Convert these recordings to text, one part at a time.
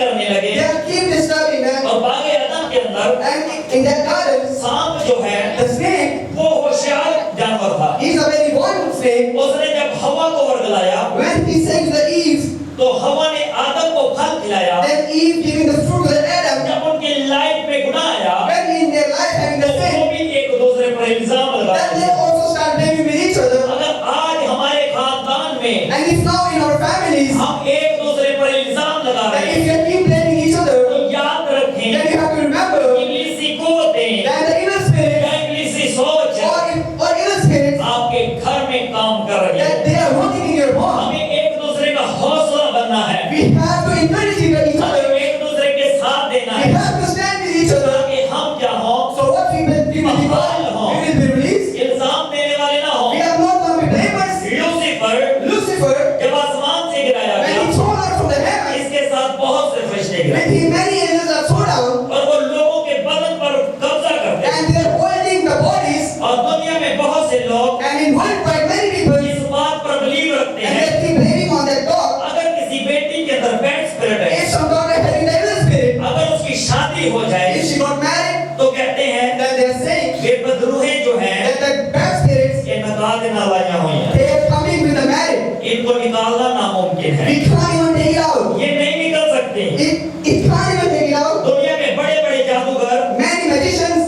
करने लगे। They keep disturbing them. और बागे अदन के अंदर And in that garden, सांप जो है the snake, वो होशियार जानवर था। he's a very wise snake. उसने जब हवा को वर्गलाया When he said to the Eve, तो हवा ने आदम को फल खिलाया। then Eve giving the fruit to the Adam. जब उनकी लाइफ में गुनाह आया When in their life having तो the वो sin, भी एक दूसरे पर इल्जाम then लगाते they हैं। also start blaming with each other. अगर आज हमारे खानदान में And if now in our families, हम एक दूसरे पर इल्जाम लगा that रहे if हैं you keep blaming each other, तो याद then रखें you have to remember इब्लीसी कुव्वतें that the evil spirit या इब्लीसी सोच or evil spirits आपके घर में काम कर रही that है। they are working in your home. हमें एक दूसरे का हौसला बनना है। We have to encourage each हमें other. एक दूसरे के साथ देना We है have to stand with each other. ताकि हम क्या हो So what we will be we will be released. इल्जाम देने वाले ना हो। We are not going to be blamers. Lucifer Lucifer, जब आसमान से गिराया when गया he thrown out from the heavens, इसके साथ बहुत से फरिश्ते गिरे with him many angels are thrown down, और वो लोगों के बदन पर कब्जा करते and they are holding the bodies, और दुनिया में बहुत से लोग and in worldwide many people, इस बात पर बिलीव रखते and हैं they keep blaming on that dog. अगर किसी बेटी के अंदर बैड स्पिरिट है If some daughter having the evil spirit, अगर उसकी शादी हो जाए if she got married, तो कहते हैं then they are saying वे बदरूहें जो हैं that the bad spirits, ये नकाद नालायां हुई हैं they are coming with the marriage. इनको निकालना नामुमकिन है। We can't even take it out. ये नहीं निकल सकते। It can't even take it out. दुनिया के बड़े बड़े जादूगर Many magicians,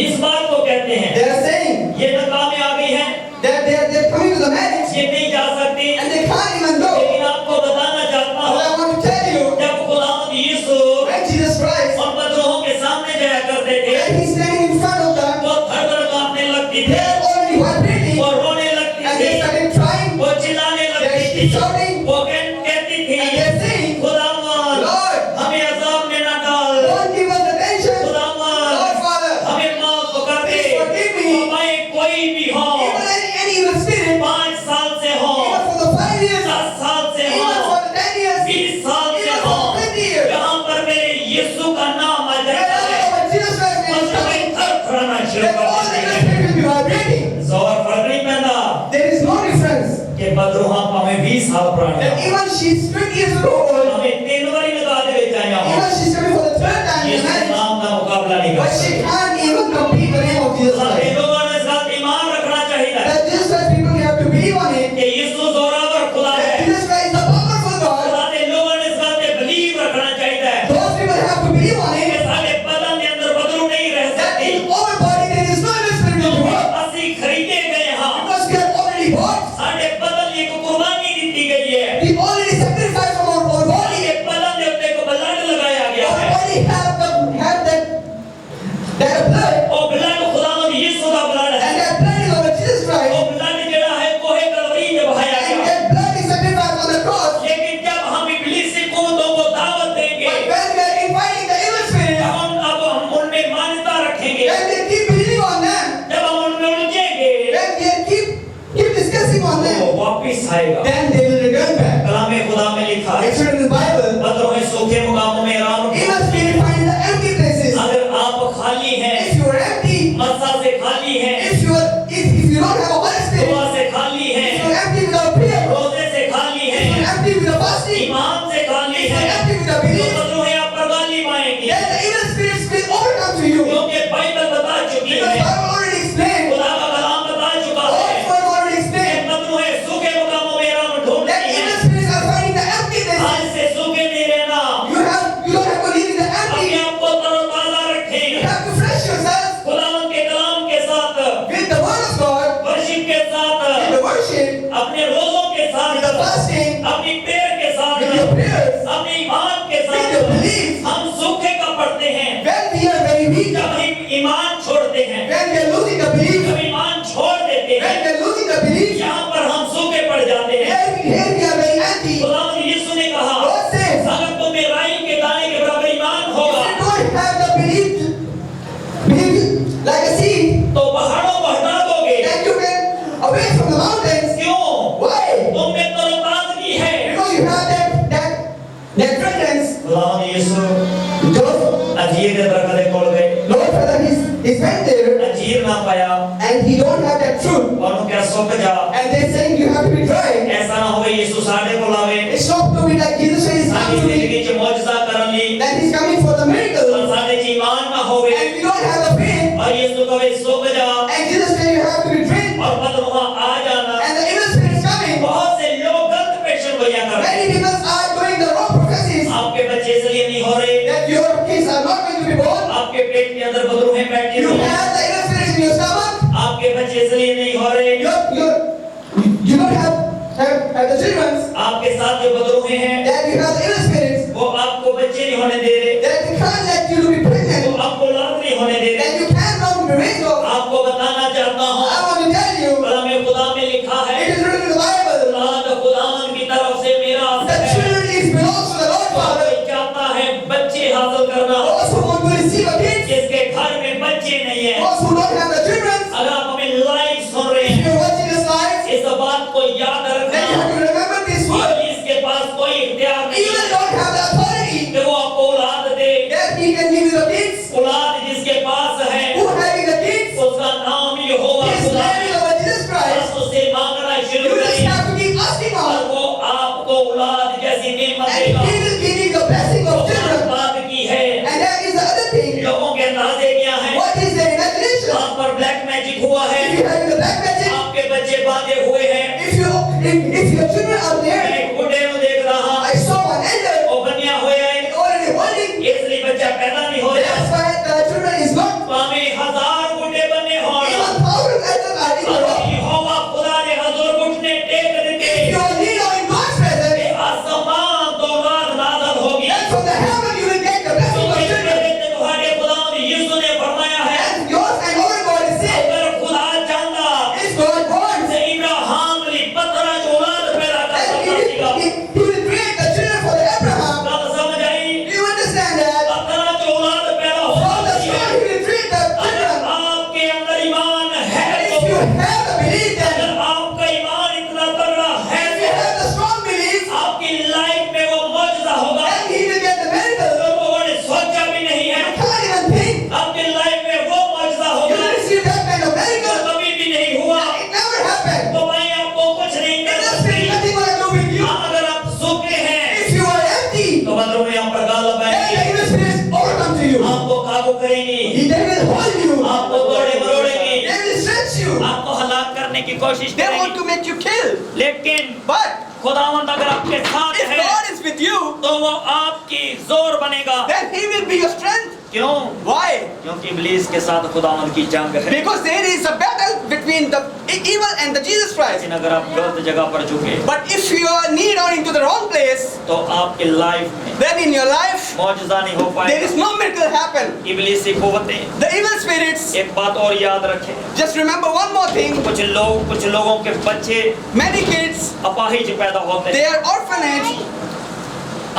इस बात को कहते हैं they are saying ये नाकाम आ गई है that they are coming to the marriage ये नहीं जा सकती। and they can't even go. लेकिन आपको बताना चाहता But हूँ I want to tell you, जब खुदावंद यीशु when Jesus Christ, और बदरूहों के सामने जाया करते थे when he's standing in front of them, वो थर-थर कांपने लगती they थी are already vibrating वो रोने लगती and they थी started crying, वो चिल्लाने they लगती are थी shouting, वो कहती थी and they are saying, खुदावंद Lord, हमें अज़ाब में ना डाल don't give us the tension. खुदावंद Lord Father, हमें माफ कर दे please forgive me. हमारे कोई भी हो Even any evil spirit, 5 साल से हो even for the 5 years, 10 साल से हो even for the 10 years, 20 साल से even हो for 20 years, जहाँ पर मेरे यीशु का नाम आ जाता है wherever Jesus Christ बस is coming, हमें थरथराना शुरू then कर all the देते evil हैं spirit will be vibrating. जोर फर्क नहीं पैदा There is no difference. कि बदरूहा हमें 20 साल पुरानी That even she's 20 years old, हमें 3 बारी लगा दे जाया हो even she's coming for the third time in Yeshu marriage, नाम का मुकाबला नहीं कर but she सकते can't even compete the name of Jesus हमें Christ. लोगों ने इस बात पे ईमान रखना चाहिए That Jesus Christ people have to believe on it. कि यीशु जोरावर खुदा That है Jesus Christ is the powerful God. खुदा के लोगों ने इस बात पे बिलीव रखना चाहिए Those people have to believe on कि it. सारे बदन के अंदर बदरू नहीं रह That सकती in our body there is no evil spirit in the world. ਅਸੀਂ ਖਰੀਦੇ ਗਏ ਹਾਂ Because we are already bought. ਸਾਡੇ ਬਦਨ ਲਈ ਇੱਕ ਕੁਰਬਾਨੀ ਦਿੱਤੀ ਗਈ ਹੈ We already sacrificed from our body. ਸਾਡੇ ਬਦਨ ਦੇ ਉੱਤੇ ਇੱਕ ਬਲੱਡ ਲਗਾਇਆ ਗਿਆ Our ਹੈ body have that blood. ਉਹ ਬਲੱਡ ਖੁਦਾਵੰਦ ਯਿਸੂ ਦਾ ਬਲੱਡ And ਹੈ that blood is our Jesus Christ. ਉਹ ਬਲੱਡ ਜਿਹੜਾ ਹੈ ਕੋਹੇ ਕਲਵਰੀ ਤੇ ਬਹਾਇਆ And ਗਿਆ that blood is sacrificed on the cross. लेकिन जब हम इब्लीसी कुव्वतों को दावत देंगे But when we are inviting the evil spirit, अब हम उनमें मान्यता रखेंगे when they keep believing on them, जब हम उनमें उलझेंगे when they keep discussing on तो them, वो वापिस आएगा then they will return back. कलाम खुदा में लिखा है It's written in the Bible. बदरों सूखे मुकामों में आराम Evil spirit find in the empty places. अगर आप खाली हैं If you are empty, मस्सा से खाली हैं if you don't have a Holy Spirit, दुआ से खाली if हैं you are empty without prayer, रोजे से खाली if you हैं are empty with the fasting, ईमान से खाली if you are हैं empty with the तो belief, बदरों आप पर गालिब आएंगी then the evil spirits will overcome to you. क्योंकि बाइबल बता चुकी Because है Bible already explained, खुदा का कलाम बता चुका God's है word already explained, बदरों सूखे मुकामों में आराम that ढूंढती evil हैं spirits are finding the empty places. आज से सूखे नहीं रहना You don't have to live in the अपने empty. आप को तरोताजा You रखें have to fresh yourself खुदावंद के कलाम के साथ with the word of God, worship के साथ with the worship, अपने रोजों के with the साथ fasting, अपनी प्रेयर के साथ with your prayers, अपने ईमान के with your साथ belief. हम सूखे का पढ़ते हैं When we are very weak, जब हम ईमान छोड़ते हैं when we are losing the belief, जब ईमान छोड़ देते when हैं we are losing the belief, यहाँ पर हम सूखे पड़ जाते हैं here we are very empty. खुदावंद यीशु ने कहा God says, अगर तुम्हें राई के दाने के बराबर ईमान होगा if you don't have the belief like a seed, तो पहाड़ों को हटा दोगे then you can away from the mountains. क्यों Why? तुम में तरोताजगी है Because you have that fragrance. खुदावंद यीशु Just अंजीर के दरख्त के कोल गए Lord Father, he's went there अंजीर ना पाया and he don't have that fruit. और वो क्या सूख जा And they're saying you have to be dry. ऐसा ना हो यीशु साढ़े को लावे It's not to be like Jesus says, साਡੀ come to me. ਜ਼ਿੰਦਗੀ 'ਚ ਮੌਜਜ਼ਾ ਕਰਨ ਲਈ for the miracle, और साढ़े जी ईमान ना होवे and you don't have the faith, और यीशु कहे सो बजा and Jesus said you have to be drink, और बदरुआ आ जाना and the evil spirit is coming. बहुत से लोग गलत पेशन गोया कर रहे Many हैं people are doing the wrong prophecies आपके बच्चे इसलिए नहीं हो रहे that your kids are not going to be born. आपके पेट के अंदर बदरूहें बैठी You हुई हैं have the evil spirit in your stomach. आपके बच्चे इसलिए नहीं हो रहे You don't have the children. आपके साथ जो बदरूहें हैं That you have the evil spirits. वो आपको बच्चे नहीं होने दे रहे That they can't let you to be वो pregnant. आपको लाभ नहीं होने दे That रहे you cannot be raised up. आपको बताना चाहता हूँ I want to tell you, कलाम खुदा में लिखा है it is written in the Bible. औलाद खुदावन की तरफ से मेरा The है children is belongs to the Lord Father. कोई चाहता है बच्चे हासिल करना Those who want to receive a gift, जिसके घर में बच्चे नहीं है those who don't have the children, अगर आप हमें लाइव सुन रहे if हैं you're watching this live, इस बात को याद then you have रखना to remember this word. इसके पास कोई इख्तियार नहीं Even है don't have the authority कि वो आपको औलाद दे that he can give you the kids. औलाद जिसके पास है Who having the kids? उसका नाम यहोवा His खुदा name is Lord Jesus Christ. बस उससे मांगना You शुरू just करें have to keep asking और God, वो आपको औलाद जैसी नेमत and देगा He will give you the blessing of और children. बात की है And that is the other thing. लोगों के अंदाजे क्या है What is their imagination? वहाँ पर ब्लैक मैजिक हुआ है If you have the black magic, आपके बच्चे बांधे हुए हैं if your children are मैं there, एक बुढ़े को देख रहा I saw an angel वो बनिया हुए है already holding. इसलिए बच्चा पैदा नहीं हो रहा That's why the children is not. स्वामी हजार बुढ़े बने हो Even thousand angels are in the rock. यहोवा खुदा ने हजूर घुटने टेक देते If you are kneel in God's presence, आसमान तो रात नाज़िल होगी then from the heaven you will get the blessing of children. तुम्हारे खुदा यीशु ने फरमाया है And yours and our God is said, अगर खुदा चाहता if God wants, से इब्राहिम ली पत्थर जो औलाद पैदा कर then सकता था He will create the children for the Abraham. बात समझ आई Do you understand that? पत्थर जो औलाद पैदा हो From the सकती है stone He will create the अगर children. आपके अंदर ईमान है And तो if you have the belief, then अगर आपका ईमान इतना तगड़ा है if you have the strong belief, आपकी लाइफ में वो मौजूदा होगा then He will get the miracle. लोगों ने सोचा भी नहीं है You can't even think. आपकी लाइफ में वो मौजूदा You होगा will receive that kind of जो miracle. कभी भी नहीं हुआ It never happened. तो मैं आपको कुछ नहीं It कर doesn't सकती mean nothing will do with you. हाँ, अगर आप सूखे हैं If you are empty, तो बंदरों में हम पर गाल then the लगाएंगे evil spirits overcome to you. आपको काबू करेंगी They will hold you. आपको तोड़े मरोड़ेंगी They will stretch you. आपको हलाक करने की कोशिश They want करेंगी to make you kill. लेकिन But खुदावंद अगर आपके साथ if है God is with you, तो वो आपकी जोर बनेगा then He will be your strength. क्यों Why? क्योंकि इब्लीस के साथ खुदावंद की जंग है Because there is a battle between the evil and the Jesus Christ. लेकिन अगर आप गलत जगह पर झुके But if you are knee down into the wrong place, तो आपकी लाइफ में then in your life मौजूदा नहीं हो there पाएगा is no miracle happen. इब्लीसी कुव्वतें The evil spirits. एक बात और याद रखें Just remember one more thing. कुछ लोगों के बच्चे Many kids, अपाहिज पैदा होते they हैं are orphanage.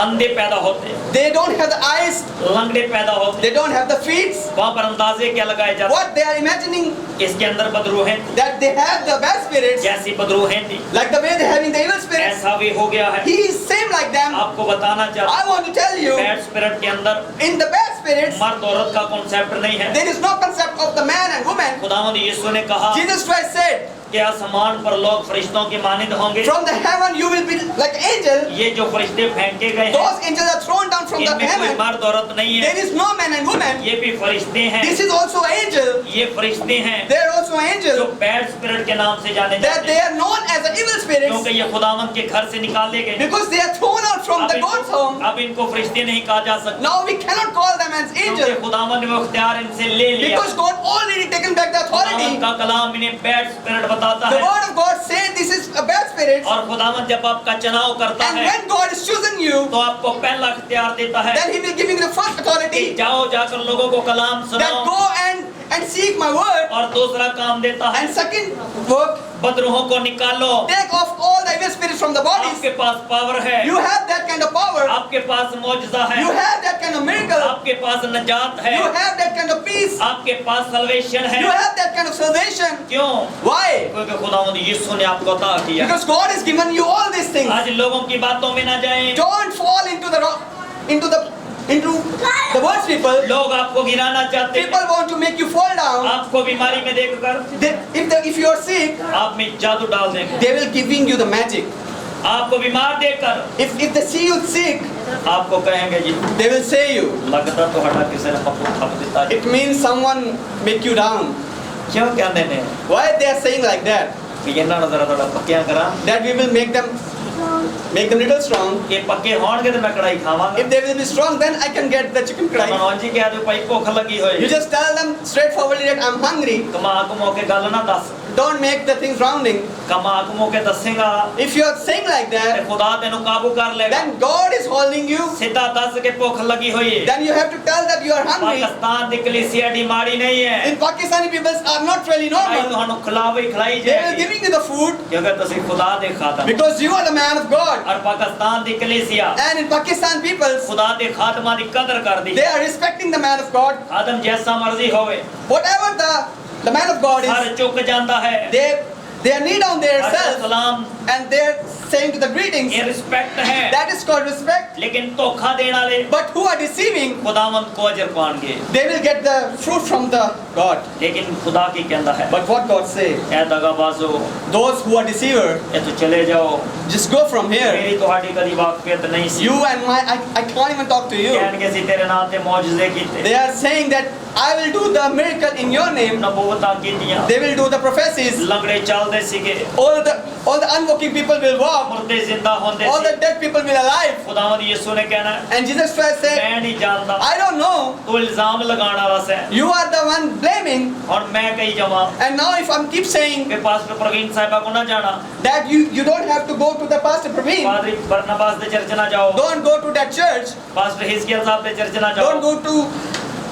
अंधे पैदा होते हैं They don't have the eyes. लंगड़े पैदा होते They हैं don't have the feet. वहाँ पर अंदाजे क्या लगाए जाते What they are imagining हैं इसके अंदर बदरूहें थी that they have the bad spirits, जैसी बदरूहें थी like the way they are having the evil spirits. ऐसा भी हो गया है He is same like them. आपको बताना चाहता I want to tell you, bad spirit के अंदर in the bad spirits, मर्द औरत का कॉन्सेप्ट नहीं है there is no concept of the man and woman. खुदावंद यीशु ने कहा Jesus Christ said, कि आसमान पर लोग फरिश्तों के मानिंद होंगे from the heaven you will be like angel. ये जो फरिश्ते फेंके गए हैं Those angels are thrown down from the इनमें कोई heaven. मर्द औरत नहीं There है is no man and woman. ये भी फरिश्ते हैं This is also angel. ये फरिश्ते हैं They are also जो angel. बैड स्पिरिट के नाम से जाने That जाते they हैं are known as the evil spirits क्योंकि ये खुदावंद के घर से निकाले गए because they are thrown out from the God's home. अब इनको फरिश्ते नहीं कहा जा सकता Now we cannot call them as क्योंकि angels खुदावंद ने वो इख्तियार इनसे ले लिया because God already taken back the authority. खुदावंद का कलाम इन्हें बैड स्पिरिट बताता The है word of God said this is a bad spirit. और खुदावंद जब आपका चुनाव करता And है when God is choosing you, तो आपको पहला इख्तियार देता है then He will give you the first कि authority जाओ जाकर लोगों को कलाम that सुनाओ go and seek my word. और दूसरा काम देता है And second work, बदरूहों को निकालो take off all the evil spirits from the bodies. आपके पास पावर है You have that kind of power. आपके पास मौजज़ा है You have that kind of miracle. आपके पास नजात है You have that kind of peace. आपके पास salvation है You have that kind of salvation. क्यों Why? क्योंकि खुदावंद यीशु ने आपको अता किया Because God has given you all these things. आज लोगों की बातों में ना जाएं Don't fall into the worst people. लोग आपको गिराना चाहते People हैं want to make you fall down. आपको बीमारी में देखकर If you are sick, आप में जादू डाल देंगे they will giving you the magic. आपको बीमार देखकर if they see you sick, आपको कहेंगे जी they will say you. लगता तो हटा किसी ने पप्पू थप दिता जी। It means someone make you down. क्यों कहते ने Why they are saying like that? कि ये ना जरा थोड़ा पक्कियां करा That we will make them little strong. ये पक्के होणगे तो मैं कढ़ाई खावांगा। If they will be strong, then I can get the chicken तो fry. मनोज जी कह दो भाई भूख लगी You होए just tell them straightforwardly that I'm hungry. कमा को मौके गल ना दस Don't make the things rounding. कमा को मौके दसेगा If you are saying like ते that, खुदा तेनु काबू कर लेगा। then God is holding you. सीधा दस के भूख लगी होई है। Then you have to tell that you are hungry. Pakistan दी कलीसिया डी माड़ी नहीं है। In Pakistani people are not really भाई normal. तुहानू खिलावे खिलाई They will जाएगी giving you the food क्योंकि तुसी खुदा दे खादम because you are the man of God. और पाकिस्तान दी कलीसिया And in Pakistan people, खुदा दे खादमा दी कदर कर दी। they are respecting the man of God. खादम जैसा मर्जी होवे Whatever the man of God her is, चुक जाता है। they are knee down their her self सलाम and they are saying to the greetings. ये रिस्पेक्ट है। That is called respect. लेकिन धोखा देने वाले But who are deceiving, खुदावंद को अजर पाएंगे। they will get the fruit from the God. लेकिन खुदा की कहता है But what God say? A दगाबाजो Those who are deceiver, ये तो चले जाओ just go from here. मेरी तुम्हारी कदी वाकफियत नहीं सी You and I can't even talk to you. कहने सी तेरे नाम ते मौजूदे कीते They are saying that I will do the miracle in your name. नबूवतां कीतियां They will do the prophecies. लंगड़े चलदे सीगे All the unwalking people will walk. मुर्दे जिंदा होंदे All C the dead people will alive. खुदावंद यीशु ने कहना And Jesus Christ said, मैं नहीं जानता I don't know. तू इल्जाम लगाने वाला से You are the one blaming. और मैं कही जावा And now if I keep saying कि पास्टर प्रवीण साहिबा को ना जाना that you don't have to go to the Pastor Praveen. पादरी बरनबास दे चर्च ना जाओ Don't go to that church. Pastor Hezekiel साहब दे चर्च ना Don't जाओ go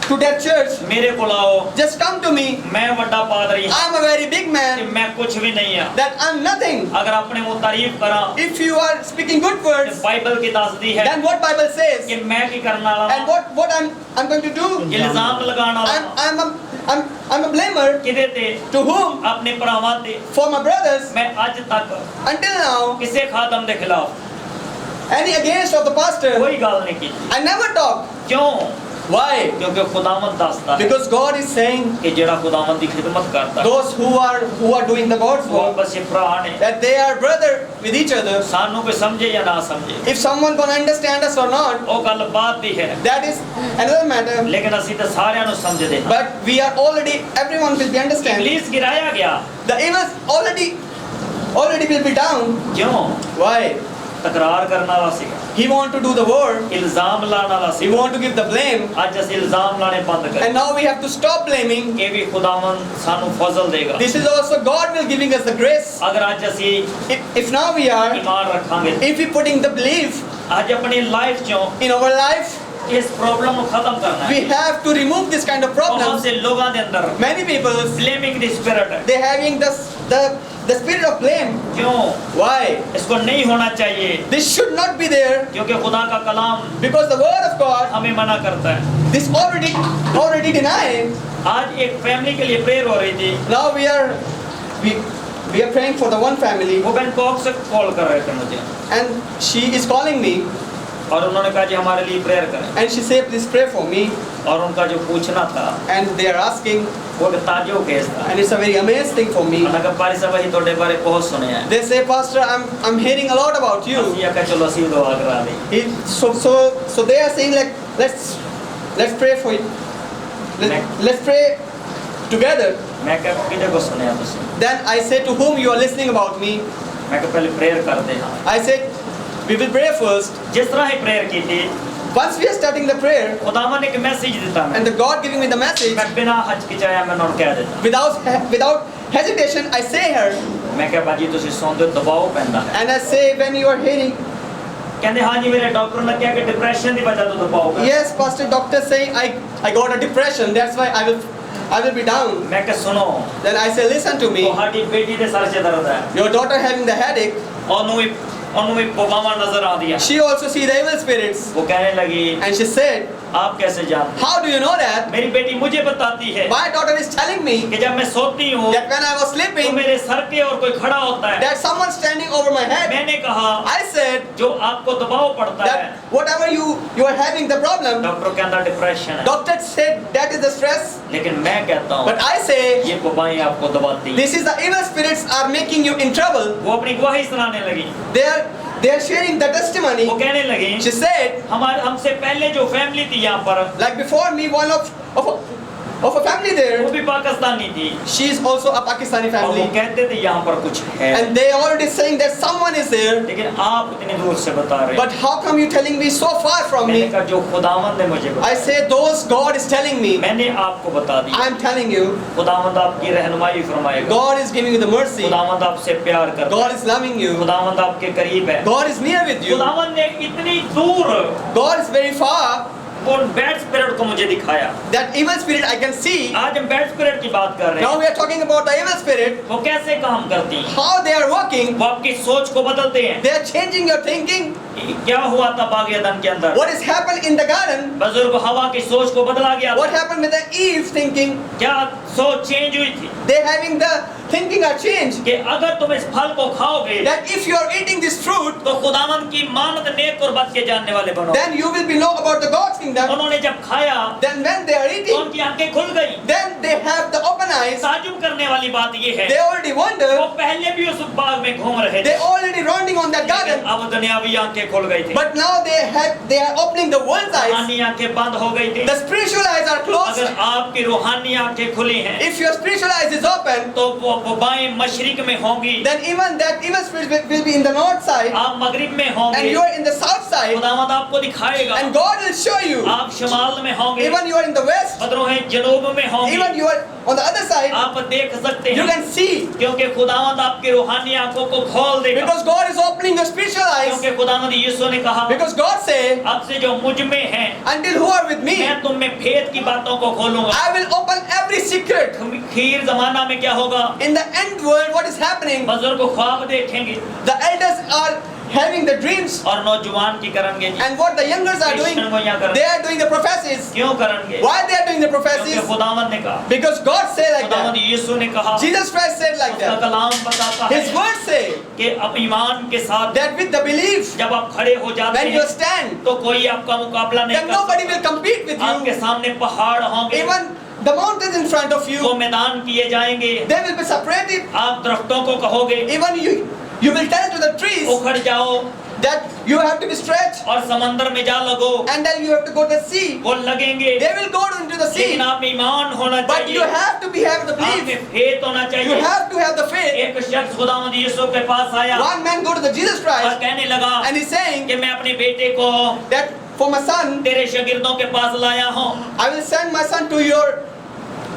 to that church. मेरे को लाओ Just come to me. मैं बड़ा पादरी I'm a very big कि man. मैं कुछ भी नहीं है That I'm nothing. अगर अपने मुंह तारीफ करा If you are speaking good तो words, बाइबल की दसदी है then what Bible says? कि मैं की करने वाला And what I'm going to do? इल्जाम लगाना वाला I'm a blamer. किदे ते To whom? अपने भरावां ते For my brothers. मैं आज तक Until now, किसे खादम दे खिलाफ any against of the pastor, कोई गल नहीं की I never talk. क्यों Why? क्योंकि खुदावंद दसदा है Because God is saying कि जेड़ा खुदावंद दी खिदमत करता है those who are doing the God's वो work, बस ये भरा ने that they are brother with each other. सानू कोई समझे या ना समझे If someone gonna understand us or not, वो गल बात दी है that is another matter. लेकिन ਅਸੀਂ ਤਾਂ ਸਾਰਿਆਂ ਨੂੰ ਸਮਝਦੇ ਹਾਂ But we are already, everyone will be understand. ਇਬਲੀਸ ਗਿਰਾਇਆ ਗਿਆ The evil already will be down. ਕਿਉਂ Why? ਤਕਰਾਰ ਕਰਨ ਵਾਲਾ ਸੀਗਾ He want to do the work. ਇਲਜ਼ਾਮ ਲਾਉਣ ਵਾਲਾ He ਸੀਗਾ want to give the blame. ਅੱਜ ਅਸੀਂ ਇਲਜ਼ਾਮ ਲਾਣੇ ਬੰਦ ਕਰ And now we have to stop blaming. ਇਹ ਵੀ ਖੁਦਾਵੰਦ ਸਾਨੂੰ ਫਜ਼ਲ ਦੇਗਾ This is also God will giving us the grace. ਅਗਰ ਅੱਜ ਅਸੀਂ If now we are, ਈਮਾਨ ਰੱਖਾਂਗੇ if we putting the belief ਅੱਜ ਆਪਣੀ ਲਾਈਫ ਚੋਂ in our life, ਇਸ ਪ੍ਰੋਬਲਮ ਨੂੰ ਖਤਮ ਕਰਨਾ we ਹੈ have to remove this kind of ਬਹੁਤ problems. ਸੇ ਲੋਕਾਂ ਦੇ ਅੰਦਰ Many people, ਬਲੇਮਿੰਗ ਦੀ ਸਪਿਰਿਟ ਹੈ they having the spirit of blame. क्यों Why? इसको नहीं होना चाहिए This should not be there क्योंकि खुदा का कलाम because the word of God, हमें मना करता है this already denied. आज एक फैमिली के लिए प्रेयर हो रही थी Now we are praying for the one family, वो बैंकॉक से कॉल कर रहे थे मुझे and she is calling me और उन्होंने कहा जी हमारे लिए प्रेयर करें and she said please pray for me, और उनका जो पूछना था and they are asking, वो एक ताजो केस था and it's a very amazing thing for me. उन्होंने कहा पारी साहब ही तोड़े बारे बहुत सुने हैं They say, Pastor, I'm hearing a lot about you. ਅਸੀਂ ਆਖਿਆ ਚਲੋ ਅਸੀਂ ਦੁਆ ਕਰਾ ਲਈ So they are saying like let's pray for you. Let's pray together. मैं कहा किधर को सुने ਤੁਸੀਂ Then I said to whom you are listening about me, मैं कहा पहले प्रेयर करते हैं I said we will pray first. जिस तरह ही प्रेयर की थी Once we are starting the prayer खुदावन ने एक मैसेज दिता मैं and the God giving me the message, मैं बिना हचकिचाया मैं उन्होंने कह देता without hesitation I say her, मैं कहा बाजी ਤੁਸੀਂ ਸੁਣਦੇ ਦਬਾਅ ਪੈਂਦਾ ਹੈ and I say when you are hearing, ਕਹਿੰਦੇ ਹਾਂ ਜੀ ਮੇਰੇ ਡਾਕਟਰ ਨੇ ਕਿਹਾ ਕਿ ਡਿਪਰੈਸ਼ਨ ਦੀ ਵਜ੍ਹਾ ਤੋਂ ਦਬਾਅ ਹੈ yes Pastor, doctor saying I got a depression, that's why I will be down. ਮੈਂ ਕਿਹਾ ਸੁਣੋ Then I say listen to me, ਤੁਹਾਡੀ ਬੇਟੀ ਦੇ ਸਰ 'ਚ ਦਰਦ ਹੈ your daughter having the headache, ਉਹਨੂੰ ਵੀ ਬਵਾਵਾਂ ਨਜ਼ਰ ਆਉਂਦੀਆਂ she also see the evil spirits, वो कहने लगी and she said, आप कैसे जानते how do you know that? मेरी बेटी मुझे बताती है My daughter is telling me कि जब मैं सोती हूँ that when I was तो sleeping, मेरे सर के और कोई खड़ा होता है that someone standing over my head. मैंने कहा I said जो आपको दबाव पड़ता है that whatever you are having the problem, doctor कहता डिप्रेशन है doctor said that is the stress, लेकिन मैं कहता हूँ but I say ये बवाएं आपको दबाती हैं this is the evil spirits are making you in trouble. वो अपनी गवाही सुनाने लगी They are they are sharing the testimony. वो कहने लगे She said, हमारे हमसे पहले जो फैमिली थी यहाँ पर like before me, one of a family वो there, भी पाकिस्तानी थी she is also a Pakistani और वो family. कहते थे यहाँ पर कुछ है, And they already saying that someone is there. लेकिन आप इतने दूर से बता रहे But how come you telling me so far from मैंने me? कहा जो खुदावंद ने मुझे I बताया say those God is telling me. मैंने आपको बता दी I am telling you, खुदावंद आपकी रहनुमाई फरमाएगा God is giving you the mercy. खुदावंद आपसे प्यार करता है God is loving you. खुदावंद आपके करीब है God is near with you. खुदावंद ने इतनी दूर God is very far. वो बैड स्पिरिट को मुझे दिखाया That evil spirit I can see. आज हम बैड स्पिरिट की बात कर रहे Now हैं we are talking about the evil spirit. वो कैसे काम करती हैं How they are working. वो आपकी सोच को बदलते हैं They are changing your thinking. क्या हुआ था बाग एदन के अंदर What has happened in the garden? बुजुर्ग हवा की सोच को बदला गया What था happened with the Eve thinking? क्या सोच चेंज हुई थी They having the thinking are changed. कि अगर तुम इस फल को खाओगे That if you are eating this fruit, तो खुदावन की मानद नेक और बद के जानने वाले बनो then you will be know about the God's kingdom. उन्होंने जब खाया Then when they are तो eating, उनकी आंखें खुल गई then they have the open eyes. ताजुब करने वाली बात ये है They already wonder. वो पहले भी उस बाग में घूम रहे They थे already rounding on that लेकिन garden. अब दुनियावी आंखें खुल गई थी But now they are opening the world's eyes. रूहानी आंखें बंद हो गई थी The spiritual eyes are closed. अगर आपकी रूहानी आंखें खुली हैं If your spiritual eyes is open, तो वो बाएं मशरिक में होंगी then even that evil spirit will be in the north side, आप मगरिब में and होंगे you are in the south side, खुदावंद आपको दिखाएगा and God will show you. आप शमाल में होंगे Even you are in the west, बदरों जनूब में होंगे even you are on the other side, आप देख सकते you हैं can see. क्योंकि खुदावंद आपकी रूहानी आंखों को खोल देगा Because God is opening your spiritual eyes. क्योंकि खुदावंद यीशु ने कहा Because God say, अब से जो मुझ में हैं until who are with me, मैं तुम में भेद की बातों को खोलूंगा I will open every secret. खीर जमाना में क्या होगा In the end world, what is happening? बुजुर्ग ख्वाब देखेंगे The elders are having the dreams, और नौजवान की करेंगे जी and what the youngers are doing, they are doing the prophecies. क्यों करेंगे Why they are doing the क्योंकि prophecies? खुदावंद ने कहा Because God said like खुदावंद that. यीशु ने कहा Jesus Christ said like उसका that. कलाम बताता His है words say कि अब ईमान के साथ that with the belief, जब आप खड़े हो जाते when you हैं stand, तो कोई आपका मुकाबला नहीं then कर nobody will compete with सकता आपके you. सामने पहाड़ होंगे Even the mountains in front of वो you, मैदान किए जाएंगे they will be separated. आप दरख्तों को कहोगे Even you will tell to the trees उखड़ जाओ that you have to be stretched, और समंदर में जा लगो and then you have to go to the sea. वो लगेंगे They will go into the sea. लेकिन आप में ईमान होना But you चाहिए have to have the आप में belief. फेथ होना You चाहिए have to have the faith. एक शख्स खुदावंद यीशु के पास आया One man go to the Jesus और Christ कहने लगा and he's saying कि मैं अपने बेटे को that for my son, तेरे शागिर्दों के पास लाया हूँ I will send my son to your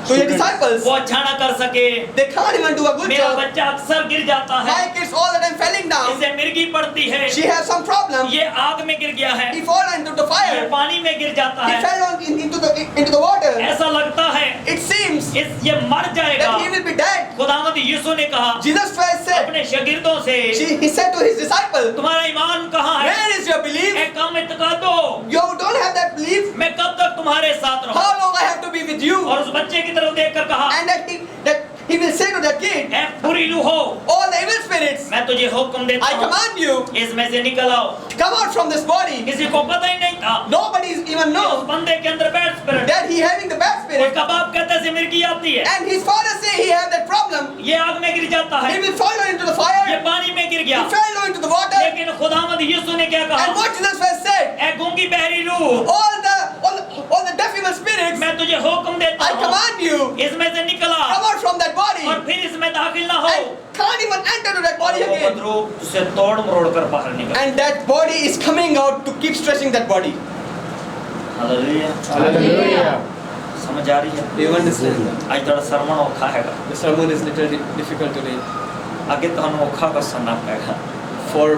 disciples. वो अच्छा ना कर सके They can't even do a good मेरा job. बच्चा अक्सर गिर जाता है My kids all the time falling down. इसे मिर्गी पड़ती है She has some problem. ये आग में गिर गया है He fall into the ये fire. पानी में गिर जाता He है fell into the water. ऐसा लगता है It seems ये मर जाएगा that he will be dead. खुदावंद यीशु ने कहा Jesus Christ said, अपने शागिर्दों से he said to his disciple, तुम्हारा ईमान कहाँ है where is your belief? एक कम इत्कादो You don't have that belief. मैं कब तक तुम्हारे साथ रहूं How long I have to be with you? और उस बच्चे की तरफ देखकर कहा And that he will say to that kid, ऐ बुरी रूहो all the evil spirits, मैं तुझे हुक्म देता I हूँ command you, इसमें से निकल आओ come out from this body. किसी को पता ही नहीं था Nobody even कि उस knows बंदे के अंदर bad spirit that he having the bad spirit. उसका बाप कहता है मिर्गी आती है And his father say he have that problem. ये आग में गिर जाता है He will fall into the ये fire. पानी में गिर He गया fell into the water. लेकिन खुदावंद यीशु ने क्या And कहा what Jesus Christ said, ऐ गूंगी बहरी रूह all the deaf evil spirits, मैं तुझे हुक्म देता I हूँ command you, इसमें से निकला come out from that body. और फिर इसमें दाखिल ना हो And can't even enter to that body और वो again. बदरूह तुझसे तोड़ मरोड़ कर बाहर निकल And that body is coming out to keep stretching that body. Hallelujah Hallelujah. समझ आ रही है Do you understand? आज थोड़ा सरमन औखा हैगा The sermon is little difficult to read. आगे तो हम औखा का सुनना पड़ेगा For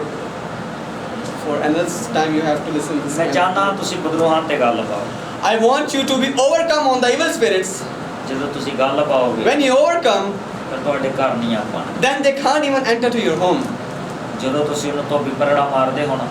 another time you have to listen this मैं time. ਚਾਹਨਾ ਤੁਸੀਂ ਬਦਰੂਹਾਂ ਤੇ ਗੱਲ ਪਾਓ I want you to be overcome on the evil spirits. ਜਦੋਂ ਤੁਸੀਂ ਗੱਲ ਪਾਓਗੇ When you overcome, ਫਿਰ ਤੁਹਾਡੇ ਘਰ ਨਹੀਂ ਆ ਪਾਣਾ then they can't even enter to your home. ਜਦੋਂ ਤੁਸੀਂ ਉਹਨੂੰ ਤੋਂ ਵਿਪਰੜਾ ਮਾਰਦੇ ਹੋਣਾ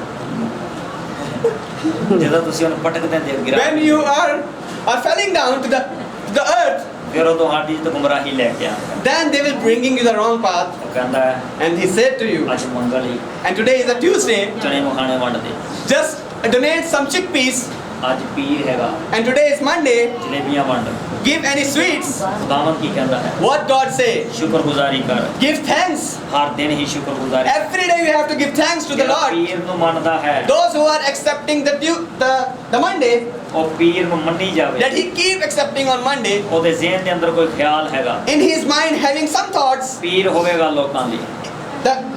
ਜਦੋਂ ਤੁਸੀਂ ਉਹਨੂੰ ਪਟਕ ਦਿੰਦੇ ਹੋ ਗਿਰਾ When you are falling down to the earth, ਫਿਰ ਉਹ ਤੁਹਾਡੀ ਤੇ ਗੁੰਮਰਾਹੀ ਲੈ ਕੇ ਆਉਂਦਾ then they will bringing you the wrong path. ਉਹ ਕਹਿੰਦਾ ਹੈ, And he said to you, ਅੱਜ ਮੰਗਲ ਹੀ and today is a Tuesday, ਚਣੇ ਮਖਾਣੇ ਵੰਡ ਦੇ just donate some chickpeas ਅੱਜ ਪੀਰ ਹੈਗਾ and today is Monday, ਜਲੇਬੀਆਂ ਵੰਡ give any sweets. ਖੁਦਾਵੰਦ ਕੀ ਕਹਿੰਦਾ ਹੈ What God say? ਸ਼ੁਕਰਗੁਜ਼ਾਰੀ ਕਰ Give thanks. ਹਰ ਦਿਨ ਹੀ ਸ਼ੁਕਰਗੁਜ਼ਾਰੀ Every day you have to give thanks to the ਜਿਹੜਾ Lord. ਪੀਰ ਨੂੰ ਮੰਨਦਾ ਹੈ Those who are accepting the Monday, ਉਹ ਪੀਰ ਨੂੰ ਮੰਨੀ ਜਾਵੇ that he keep accepting on Monday, ਉਹਦੇ ਜ਼ਿਹਨ ਦੇ ਅੰਦਰ ਕੋਈ ਖਿਆਲ ਹੈਗਾ in his mind having some thoughts, ਪੀਰ ਹੋਵੇਗਾ ਲੋਕਾਂ ਲਈ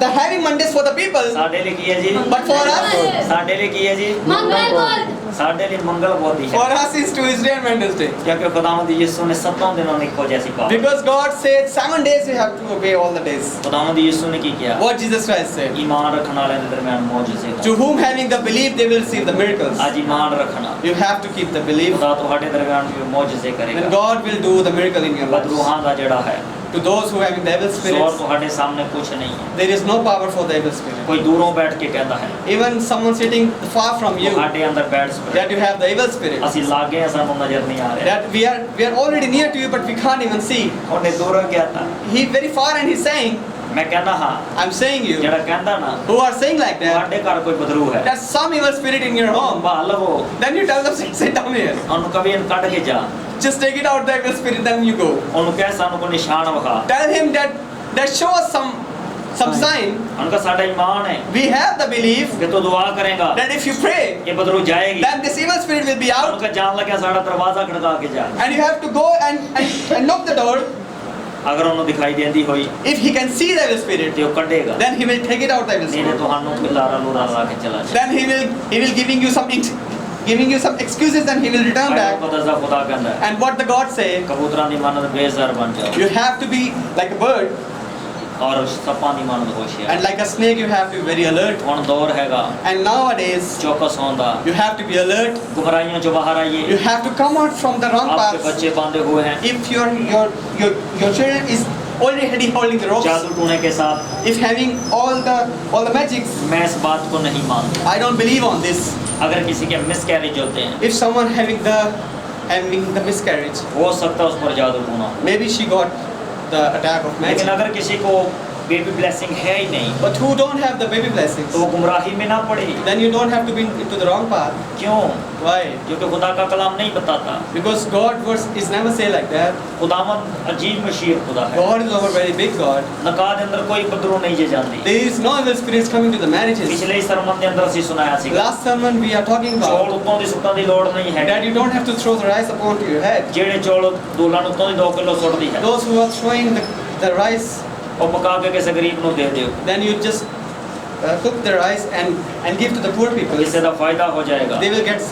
the having Mondays for the people, ਸਾਡੇ ਲਈ ਕੀ ਹੈ ਜੀ but for us, ਸਾਡੇ ਲਈ ਕੀ ਹੈ ਜੀ ਮੰਗਲਵਾਰ ਸਾਡੇ ਲਈ ਮੰਗਲ ਬੋਧੀ for ਹੈ us is Tuesday and Wednesday. ਕਿਉਂਕਿ ਖੁਦਾਵੰਦ ਯਿਸੂ ਨੇ 7 ਦਿਨਾਂ ਨੂੰ ਇੱਕੋ ਜੈਸੀ power Because God said 7 days you have to obey all the days. ਖੁਦਾਵੰਦ ਯਿਸੂ ਨੇ ਕੀ ਕਿਹਾ What Jesus Christ said. ਈਮਾਨ ਰੱਖਣ ਵਾਲਿਆਂ ਦੇ ਦਰਮਿਆਨ ਮੌਜੂਜ਼ੇ To whom having the belief they will receive the miracles. ਅੱਜ ਈਮਾਨ ਰੱਖਣਾ You have to keep the belief. ਖੁਦਾ ਤੁਹਾਡੇ ਦਰਮਿਆਨ ਵੀ ਮੌਜੂਜ਼ੇ Then ਕਰੇਗਾ God will do the miracle in your lives. ਬਦਰੂਹਾਂ ਦਾ ਜਿਹੜਾ ਹੈ To those who having the evil ਜ਼ੋਰ spirits, ਤੁਹਾਡੇ ਸਾਹਮਣੇ ਕੁਝ ਨਹੀਂ ਹੈ there is no power for the evil spirit. ਕੋਈ ਦੂਰੋਂ ਬੈਠ ਕੇ ਕਹਿੰਦਾ ਹੈ Even someone sitting far from you, ਤੁਹਾਡੇ ਅੰਦਰ bad spirit that you have the evil spirit. ਅਸੀਂ ਲਾਗੇ ਆ ਸਾਨੂੰ ਨਜ਼ਰ ਨਹੀਂ ਆ ਰਿਹਾ That we are already near to you, but we can't even see. ਉਹਨੇ ਦੂਰੋਂ ਗਿਆ ਤਾਂ He very far and he's saying, ਮੈਂ ਕਹਿੰਦਾ ਹਾਂ I'm saying you, ਜਿਹੜਾ ਕਹਿੰਦਾ ਨਾ who are saying like that, ਤੁਹਾਡੇ ਘਰ ਕੋਈ ਬਦਰੂ ਹੈ that some evil spirit in your home. ਸੰਭਾਲ ਲਵੋ Then you tell them, sit down here. ਉਹਨੂੰ ਕਵੀ ਇਹਨੂੰ ਕੱਢ ਕੇ ਜਾ Just take it out the evil spirit, then you go. ਉਹਨੂੰ ਕਹਿ ਸਾਨੂੰ ਕੋਈ ਨਿਸ਼ਾਨ ਵਿਖਾ Tell him that show us some sign. ਉਹਨੂੰ ਕਹ ਸਾਡਾ ਈਮਾਨ ਹੈ We have the belief ਕਿ ਤੂੰ ਦੁਆ ਕਰੇਗਾ that if you pray, ਇਹ ਬਦਰੂ ਜਾਏਗੀ then this evil spirit will be ਉਹਨੂੰ out, ਕਹ ਜਾਣ ਲੱਗਿਆ ਸਾਡਾ ਦਰਵਾਜ਼ਾ ਖੜਕਾ ਕੇ ਜਾ and you have to go and knock the door. ਅਗਰ ਉਹਨੂੰ ਦਿਖਾਈ ਦਿੰਦੀ ਹੋਈ If he can see the evil spirit, ਤੇ ਉਹ ਕੱਢੇਗਾ then he will take it out the evil ਨਹੀਂ ਤੇ spirit. ਤੁਹਾਨੂੰ ਕੋਈ ਲਾਰਾ ਲੂਰਾ ਲਾ ਕੇ ਚਲਾ ਜਾ Then he will giving you some excuses, and he will return back. ਖੁਦਾ ਖੁਦਾ ਕਹਿੰਦਾ ਹੈ And what the God say, ਕਬੂਤਰਾਂ ਦੀ ਮਾਨਤ ਬੇਜ਼ਰ ਬਣ ਜਾਓ you have to be like a bird, ਔਰ ਸੱਪਾਂ ਦੀ ਮਾਨਤ ਹੋਸ਼ਿਆਰ and like a snake you have to be very alert. ਹੁਣ ਦੌਰ ਹੈਗਾ And nowadays ਚੌਕਸ ਹੋਣ ਦਾ you have to be alert. ਗੁਮਰਾਹੀਆਂ ਚੋਂ ਬਾਹਰ ਆਈਏ You have to come out from the wrong आपके path. बच्चे बांधे हुए हैं If your children is already holding the ropes, जादू टूने के साथ if having all the magics, मैं इस बात को नहीं मानता I don't believe on this. अगर किसी के मिसकैरेज होते हैं If someone having the miscarriage, हो सकता है उस पर जादू टूना हो। maybe she got the attack of लेकिन magic. अगर किसी को बेबी ब्लेसिंग है ही नहीं But who don't have the baby blessings, तो वो गुमराही में ना पड़े then you don't have to be into the wrong path. क्यों Why? क्योंकि खुदा का कलाम नहीं बताता Because God words is never say like that. खुदावंद अजीब मशीर खुदा है God is our very big God. नकाह ਦੇ ਅੰਦਰ ਕੋਈ ਬਦਰੂ ਨਹੀਂ ਜੇ ਜਾਂਦੀ There is no evil spirits coming to the marriages. ਪਿਛਲੇ ਸਰਮਨ ਦੇ ਅੰਦਰ ਅਸੀਂ ਸੁਣਾਇਆ ਸੀ Last sermon we are talking ਚੌਲ about ਉੱਤੋਂ ਦੀ ਸੁੱਟਣ ਦੀ ਲੋੜ ਨਹੀਂ ਹੈ that you don't have to throw the rice upon to your head. ਜਿਹੜੇ ਚੌਲ ਦੋਲਾਂ ਨੂੰ ਉੱਤੋਂ ਦੀ 2 ਕਿਲੋ ਸੁੱਟਦੀ ਹੈ Those who are throwing the rice, ਉਹ ਪਕਾ ਕੇ ਕਿਸੇ ਗਰੀਬ ਨੂੰ ਦੇ ਦਿਓ then you just cook the rice and give to the poor people. ਕਿਸੇ ਦਾ ਫਾਇਦਾ ਹੋ ਜਾਏਗਾ They will get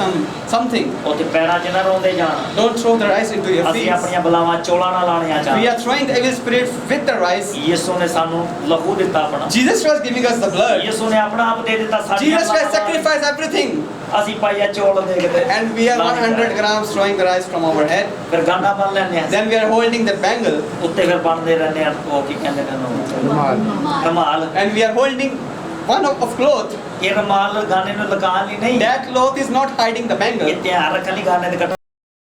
something. ਉੱਥੇ ਪੈਰਾਂ 'ਚ ਨਾ ਰੋਂਦੇ ਜਾਣ Don't throw the rice into your ਅਸੀਂ feet. ਆਪਣੀਆਂ ਬਲਾਵਾਂ ਚੋਲਾਂ ਨਾਲ ਲਾਣੀਆਂ We ਚਾਹੀਦੀਆਂ are throwing the evil spirit with the rice. ਯਿਸੂ ਨੇ ਸਾਨੂੰ ਲਹੂ ਦਿੱਤਾ ਆਪਣਾ Jesus Christ giving us the blood. ਯਿਸੂ ਨੇ ਆਪਣਾ ਆਪ ਦੇ ਦਿੱਤਾ ਸਾਡੀਆਂ Jesus Christ ਬਲਾਵਾਂ। sacrificed everything. ਅਸੀਂ ਪਾਈਆ ਚੋਲ ਦੇਖਦੇ And we are 100 grams throwing the rice from our head. ਫਿਰ ਗਾਨਾ ਬਣ ਲੈਂਦੇ ਆ Then we are holding the bangle. ਉੱਤੇ ਫਿਰ ਬਣਦੇ ਰਹਿੰਦੇ ਆ ਉਹ ਕੀ ਕਹਿੰਦੇ ਨੇ ਉਹਨੂੰ ਰਮਾਲ And we are holding one of cloth. ਇਹ ਰਮਾਲ ਗਾਨੇ ਨੂੰ ਲਗਾਉਣ ਲਈ ਨਹੀਂ That cloth is not hiding the bangle. ਇਹ ਧਿਆਨ ਰੱਖਣ ਲਈ ਗਾਨੇ ਦੇ ਕੱਟ